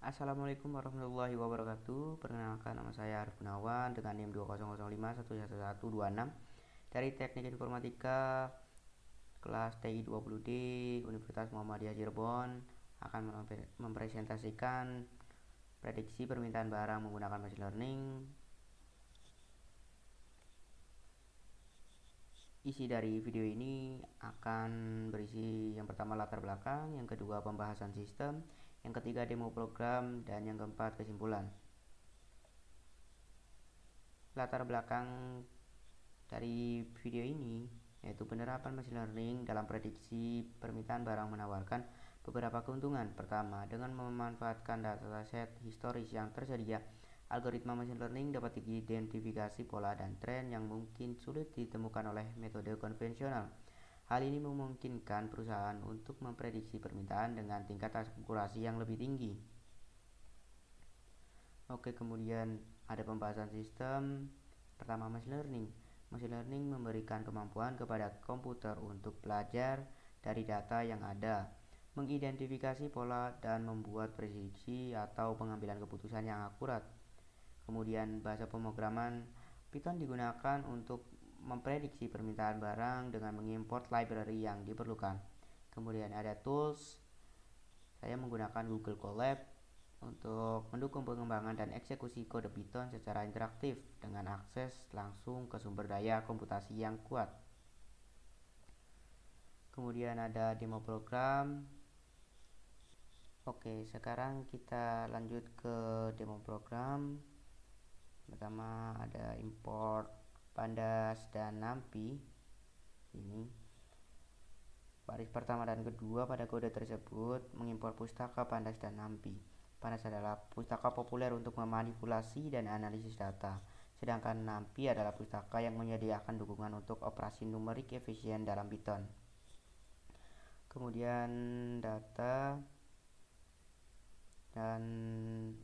Assalamualaikum warahmatullahi wabarakatuh. Perkenalkan, nama saya Arif Gunawan dengan NIM 200511126 dari Teknik Informatika kelas TI 20D Universitas Muhammadiyah Cirebon, akan mempresentasikan prediksi permintaan barang menggunakan machine learning. Isi dari video ini akan berisi yang pertama latar belakang, yang kedua pembahasan sistem, yang ketiga demo program, dan yang keempat kesimpulan. Latar belakang dari video ini yaitu penerapan machine learning dalam prediksi permintaan barang menawarkan beberapa keuntungan. Pertama, dengan memanfaatkan dataset historis yang tersedia, algoritma machine learning dapat mengidentifikasi pola dan tren yang mungkin sulit ditemukan oleh metode konvensional. Hal ini memungkinkan perusahaan untuk memprediksi permintaan dengan tingkat akurasi yang lebih tinggi. Oke, kemudian ada pembahasan sistem. Pertama, machine learning. Machine learning memberikan kemampuan kepada komputer untuk belajar dari data yang ada, mengidentifikasi pola, dan membuat prediksi atau pengambilan keputusan yang akurat. Kemudian bahasa pemrograman. Python digunakan untuk memprediksi permintaan barang dengan mengimport library yang diperlukan. Kemudian ada tools. Saya menggunakan Google Colab untuk mendukung pengembangan dan eksekusi kode Python secara interaktif dengan akses langsung ke sumber daya komputasi yang kuat. Kemudian ada demo program. Oke, sekarang kita lanjut ke demo program. Pertama ada import pandas dan numpy. Ini baris pertama dan kedua pada kode tersebut mengimpor pustaka pandas dan numpy. Pandas adalah pustaka populer untuk memanipulasi dan analisis data, sedangkan numpy adalah pustaka yang menyediakan dukungan untuk operasi numerik efisien dalam Python. Kemudian data, dan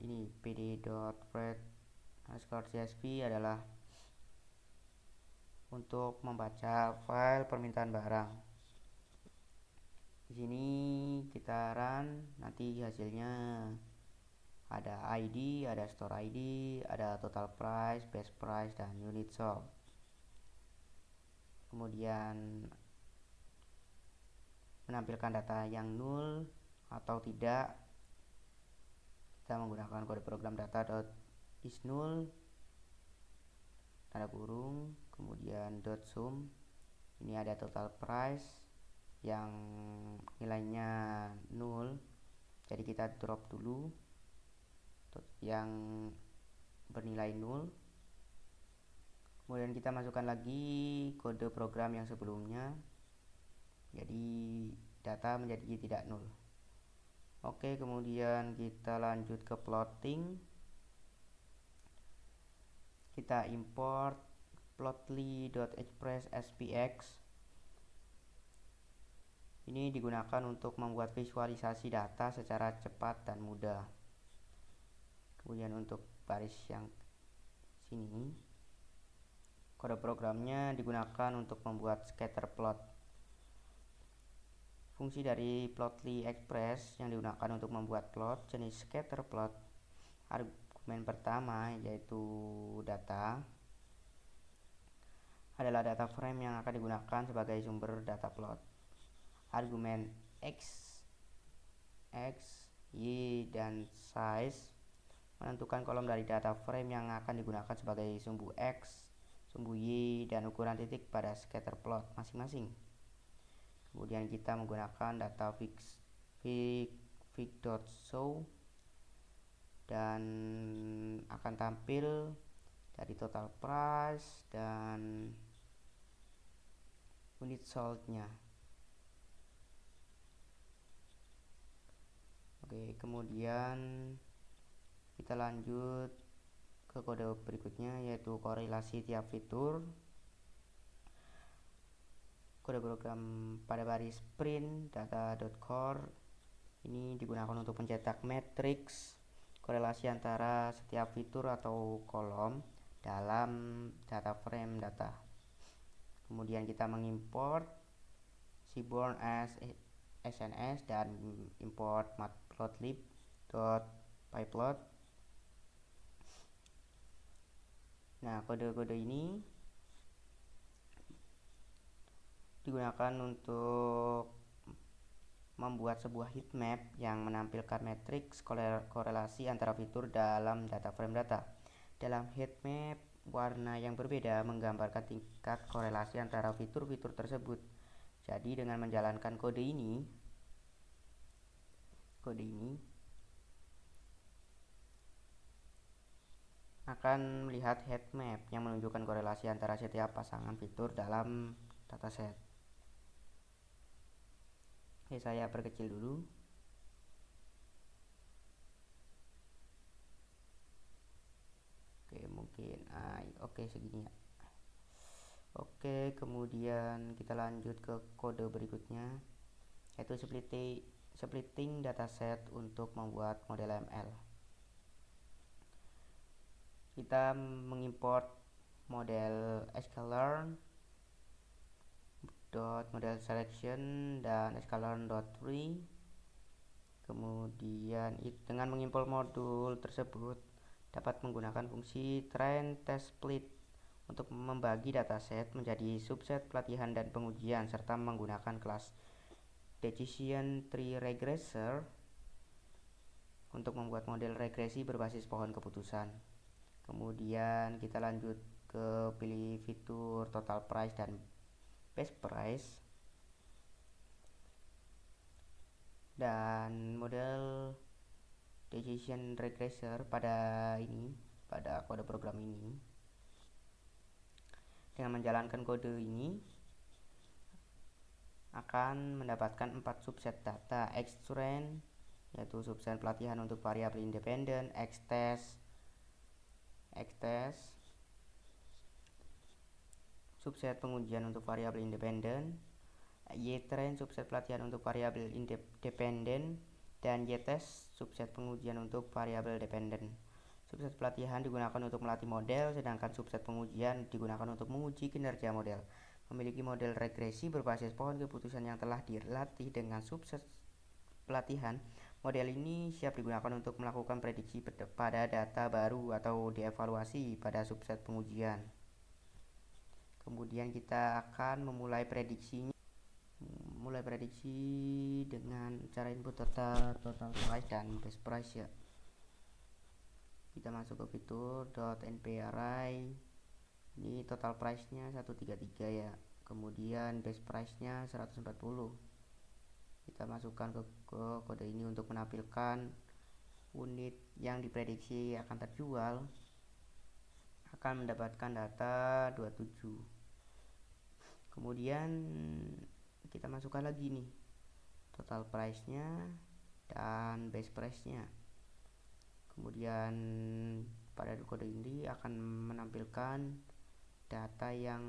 ini pd.read_csv adalah untuk membaca file permintaan barang. Di sini kita run, nanti hasilnya ada ID, ada store ID, ada total price, best price, dan unit sold. Kemudian menampilkan data yang null atau tidak, kita menggunakan kode program data.isNull tanda kurung, kemudian .sum. Ini ada total price yang nilainya null, jadi kita drop dulu yang bernilai null. Kemudian kita masukkan lagi kode program yang sebelumnya, jadi data menjadi tidak null. Oke, kemudian kita lanjut ke plotting. Kita import plotly.express SPX. Ini digunakan untuk membuat visualisasi data secara cepat dan mudah. Kemudian untuk baris yang sini, kode programnya digunakan untuk membuat scatter plot. Fungsi dari Plotly Express yang digunakan untuk membuat plot jenis scatter plot. Argumen pertama yaitu data adalah data frame yang akan digunakan sebagai sumber data plot. Argumen X, Y, dan size menentukan kolom dari data frame yang akan digunakan sebagai sumbu X, sumbu Y, dan ukuran titik pada scatter plot masing-masing. Kemudian kita menggunakan data fig.show dan akan tampil dari total price dan unit sold-nya. Oke, kemudian kita lanjut ke kode berikutnya yaitu korelasi tiap fitur. Kode program pada baris print data.core ini digunakan untuk mencetak matriks korelasi antara setiap fitur atau kolom dalam data frame data. Kemudian kita mengimport seaborn as SNS dan import matplotlib pyplot. Nah, kode-kode ini digunakan untuk membuat sebuah heatmap yang menampilkan matriks korelasi antara fitur dalam data frame data. Dalam heatmap, warna yang berbeda menggambarkan tingkat korelasi antara fitur-fitur tersebut. Jadi dengan menjalankan kode ini akan melihat heatmap yang menunjukkan korelasi antara setiap pasangan fitur dalam dataset. Oke, saya perkecil dulu. Oke, mungkin oke segini ya. Oke, kemudian kita lanjut ke kode berikutnya, yaitu splitting dataset untuk membuat model ML. Kita mengimport model sklearn model selection dan sklearn.tree. Kemudian dengan mengimport modul tersebut dapat menggunakan fungsi train test split untuk membagi dataset menjadi subset pelatihan dan pengujian, serta menggunakan kelas decision tree regressor untuk membuat model regresi berbasis pohon keputusan. Kemudian kita lanjut ke pilih fitur total price dan best price, dan model decision regressor pada kode program ini. Dengan menjalankan kode ini akan mendapatkan 4 subset data: xtrain, yaitu subset pelatihan untuk variabel independen; xtest, subset pengujian untuk variabel independen; ytrain, subset pelatihan untuk variabel independen; dan ytest, subset pengujian untuk variabel dependen. Subset pelatihan digunakan untuk melatih model, sedangkan subset pengujian digunakan untuk menguji kinerja model. Memiliki model regresi berbasis pohon keputusan yang telah dilatih dengan subset pelatihan, model ini siap digunakan untuk melakukan prediksi pada data baru atau dievaluasi pada subset pengujian. Kemudian kita akan memulai prediksi dengan cara input total price dan best price ya. Kita masuk ke fitur .nparray. Ini total price nya 133 ya, kemudian best price nya 140. Kita masukkan ke kode ini untuk menampilkan unit yang diprediksi akan terjual akan mendapatkan data 27. Kemudian kita masukkan lagi nih total price nya dan best price nya. Kemudian pada kode ini akan menampilkan data yang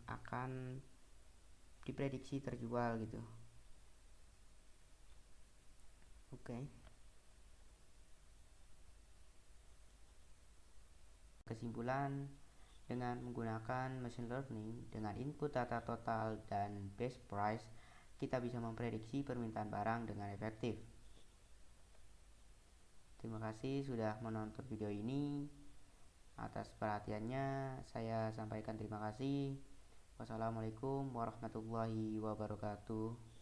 akan diprediksi terjual gitu. Oke. Kesimpulan, dengan menggunakan machine learning dengan input data total dan best price, kita bisa memprediksi permintaan barang dengan efektif. Terima kasih sudah menonton video ini. Atas perhatiannya saya sampaikan terima kasih. Wassalamualaikum warahmatullahi wabarakatuh.